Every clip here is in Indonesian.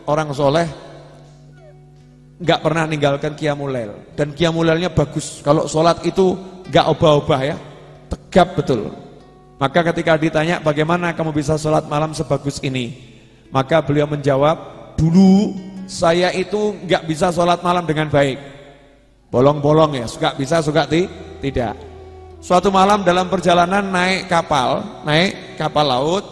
orang soleh nggak pernah ninggalkan qiyamul lail, dan qiyamul lailnya bagus. Kalau sholat itu nggak obah-obah ya, tegap betul. Maka ketika ditanya bagaimana kamu bisa sholat malam sebagus ini, maka beliau menjawab, dulu saya itu nggak bisa sholat malam dengan baik, bolong-bolong ya, suka bisa suka tidak. Suatu malam dalam perjalanan naik kapal laut,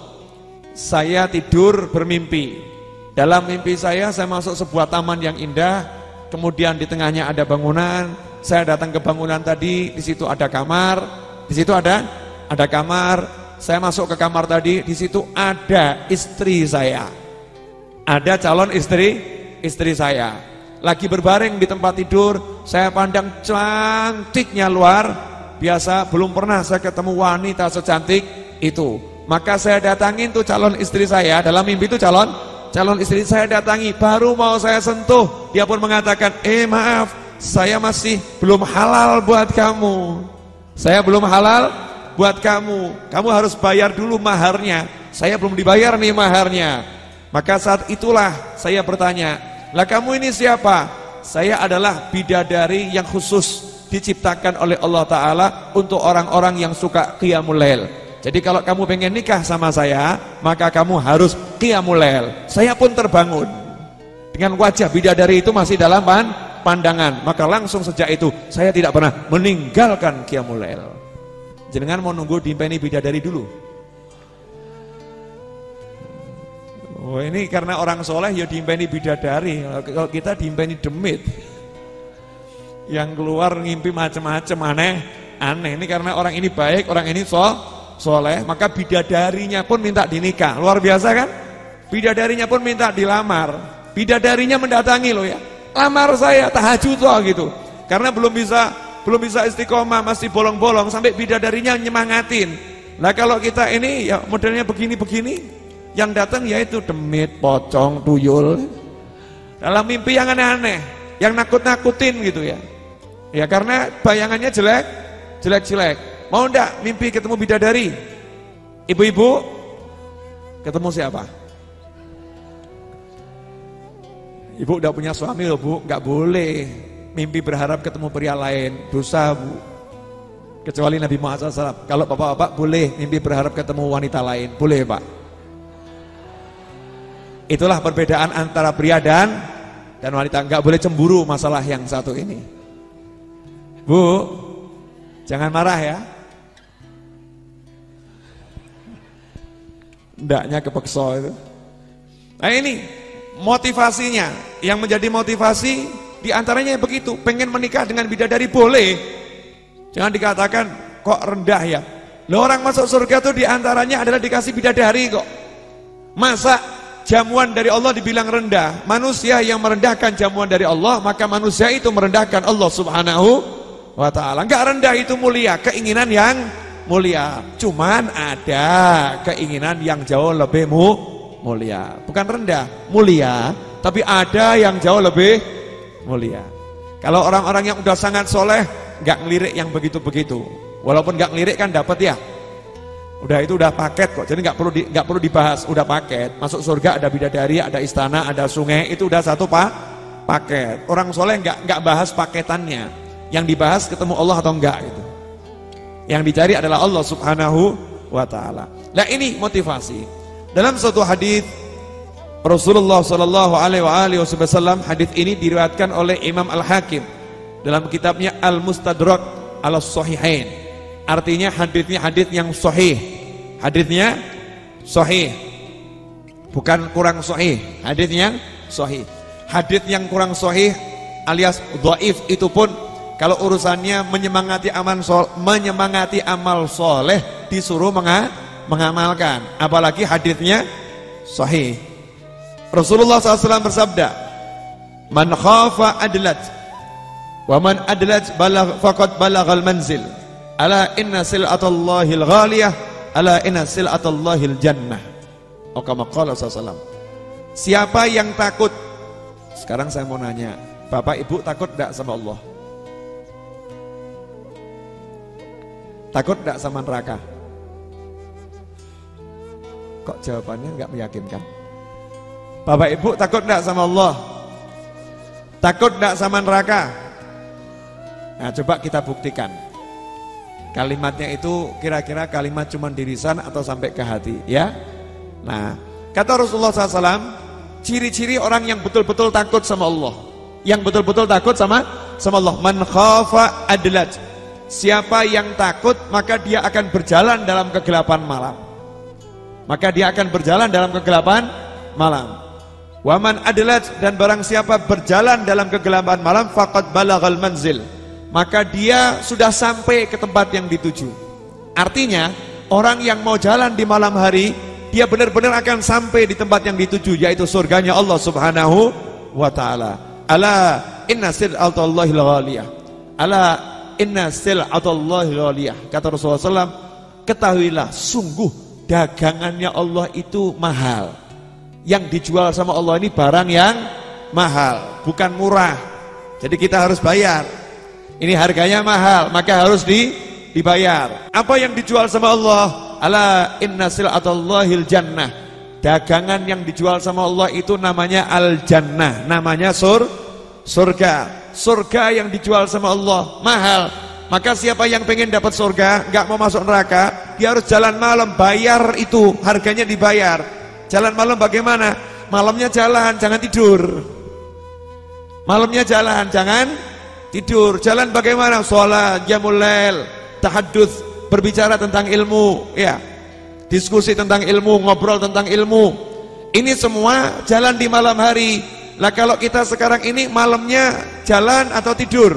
saya tidur bermimpi. Dalam mimpi saya masuk sebuah taman yang indah, kemudian di tengahnya ada bangunan. Saya datang ke bangunan tadi, di situ ada kamar, di situ ada kamar. Saya masuk ke kamar tadi, di situ ada istri saya, ada calon istri saya, lagi berbaring di tempat tidur. Saya pandang cantiknya luar biasa, belum pernah saya ketemu wanita secantik itu. Maka saya datangin tuh calon istri saya, dalam mimpi itu calon istri saya datangi, baru mau saya sentuh, dia pun mengatakan, maaf, saya masih belum halal buat kamu. Saya belum halal buat kamu. Kamu harus bayar dulu maharnya. Saya belum dibayar nih maharnya. Maka saat itulah saya bertanya, lah kamu ini siapa? Saya adalah bidadari yang khusus diciptakan oleh Allah Ta'ala untuk orang-orang yang suka qiyamul lail. Jadi kalau kamu pengen nikah sama saya, maka kamu harus qiyamul lail. Saya pun terbangun dengan wajah bidadari itu masih dalam pandangan. Maka langsung sejak itu saya tidak pernah meninggalkan qiyamul lail. Jenengan mau nunggu diimpeni bidadari dulu? Oh, ini karena orang soleh ya diimpeni bidadari. Kalau kita diimpeni demit, yang keluar ngimpi macam-macam aneh. Ini karena orang ini baik, orang ini soleh, maka bidadarinya pun minta dinikah. Luar biasa kan? Bidadarinya pun minta dilamar. Bidadarinya mendatangi loh ya, lamar saya, tahajud loh gitu. Karena belum bisa istiqomah, masih bolong-bolong, sampai bidadarinya nyemangatin. Nah kalau kita ini ya modelnya begini-begini, yang datang yaitu demit, pocong, tuyul, dalam mimpi yang aneh-aneh, yang nakut-nakutin gitu ya. Ya karena bayangannya jelek-jelek. Mau enggak mimpi ketemu bidadari? Ibu-ibu, ketemu siapa? Ibu udah punya suami loh bu, nggak boleh mimpi berharap ketemu pria lain, dosa bu. Kecuali Nabi Muhammad SAW. Kalau bapak-bapak boleh mimpi berharap ketemu wanita lain, boleh pak. Itulah perbedaan antara pria dan wanita. Nggak boleh cemburu masalah yang satu ini. Bu, jangan marah ya. Ndaknya kepeksa itu. Nah ini motivasinya, yang menjadi motivasi diantaranya begitu, pengen menikah dengan bidadari boleh. Jangan dikatakan kok rendah ya. Loh orang masuk surga tuh diantaranya adalah dikasih bidadari kok. Masa jamuan dari Allah dibilang rendah? Manusia yang merendahkan jamuan dari Allah, maka manusia itu merendahkan Allah Subhanahu wa ta'ala. Enggak rendah itu mulia, keinginan yang mulia. Cuman ada keinginan yang jauh lebih mulia. Bukan rendah, mulia, tapi ada yang jauh lebih mulia. Kalau orang-orang yang udah sangat soleh, nggak ngelirik yang begitu-begitu. Walaupun nggak ngelirik kan dapat ya. Udah itu udah paket kok. Jadi nggak perlu dibahas, udah paket. Masuk surga ada bidadari, ada istana, ada sungai, itu udah satu paket. Orang soleh nggak bahas paketannya. Yang dibahas ketemu Allah atau enggak gitu. Yang dicari adalah Allah Subhanahu wa ta'ala. Nah ini motivasi. Dalam suatu hadis Rasulullah sallallahu alaihi wasallam, hadis ini diriwayatkan oleh Imam Al-Hakim dalam kitabnya Al-Mustadrak Al-Sahihain. Artinya hadisnya hadis yang sahih. Hadisnya sahih. Bukan kurang sahih, hadisnya sahih. Hadis yang kurang sahih alias dhaif itu pun kalau urusannya menyemangati amal soleh disuruh mengamalkan, apalagi hadisnya sahih. Rasulullah SAW bersabda, "Man khafa adlat, wa man adlat faqad balaghal manzil. Ala inna sil'atallahil ghaliyah, ala inna sil'atallahil jannah." Kama qala sallallahu. Siapa yang takut? Sekarang saya mau nanya, Bapak Ibu takut enggak sama Allah? Takut enggak sama neraka? Kok jawabannya enggak meyakinkan? Bapak Ibu takut enggak sama Allah? Takut enggak sama neraka? Nah, coba kita buktikan. Kalimatnya itu kira-kira kalimat cuma di lisan atau sampai ke hati, ya? Nah, kata Rasulullah SAW, ciri-ciri orang yang betul-betul takut sama Allah, yang betul-betul takut sama Allah. Man khafa adlat. Siapa yang takut maka dia akan berjalan dalam kegelapan malam. Maka dia akan berjalan dalam kegelapan malam. Wa man adlat, dan barang siapa berjalan dalam kegelapan malam faqad balagal manzil. Maka dia sudah sampai ke tempat yang dituju. Artinya orang yang mau jalan di malam hari, dia benar-benar akan sampai di tempat yang dituju, yaitu surganya Allah Subhanahu wa ta'ala. Ala inna sil'atallahil ghaliyah. Ala inna sil'atallahil ghaliyah. Kata Rasulullah SAW, ketahuilah sungguh dagangannya Allah itu mahal. Yang dijual sama Allah ini barang yang mahal, bukan murah. Jadi kita harus bayar. Ini harganya mahal, maka harus dibayar. Apa yang dijual sama Allah? Ala inna sil'atallahil jannah. Dagangan yang dijual sama Allah itu namanya al-jannah, namanya surga. Surga yang dijual sama Allah mahal. Maka siapa yang pengen dapat surga, nggak mau masuk neraka, dia harus jalan malam, bayar itu, harganya dibayar. Jalan malam bagaimana? Malamnya jalan, jangan tidur. Malamnya jalan, jangan tidur. Jalan bagaimana? Sholat, qiyamul lail, tahadduts, berbicara tentang ilmu, ya. Diskusi tentang ilmu, ngobrol tentang ilmu. Ini semua jalan di malam hari. Lah kalau kita sekarang ini malamnya jalan atau tidur?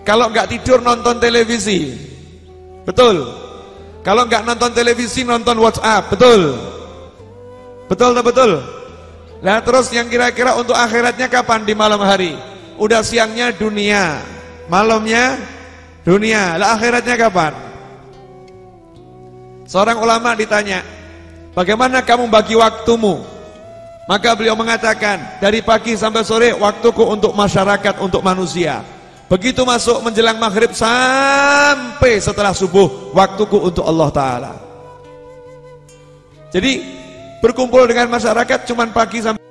Kalau nggak tidur nonton televisi. Betul. Kalau nggak nonton televisi nonton WhatsApp, betul. Betul atau betul? Lah terus yang kira-kira untuk akhiratnya kapan di malam hari? Udah siangnya dunia, malamnya dunia. Lah akhiratnya kapan? Seorang ulama ditanya, bagaimana kamu bagi waktumu? Maka beliau mengatakan, dari pagi sampai sore waktuku untuk masyarakat, untuk manusia. Begitu masuk menjelang maghrib sampai setelah subuh, waktuku untuk Allah Ta'ala. Jadi berkumpul dengan masyarakat cuman pagi sampai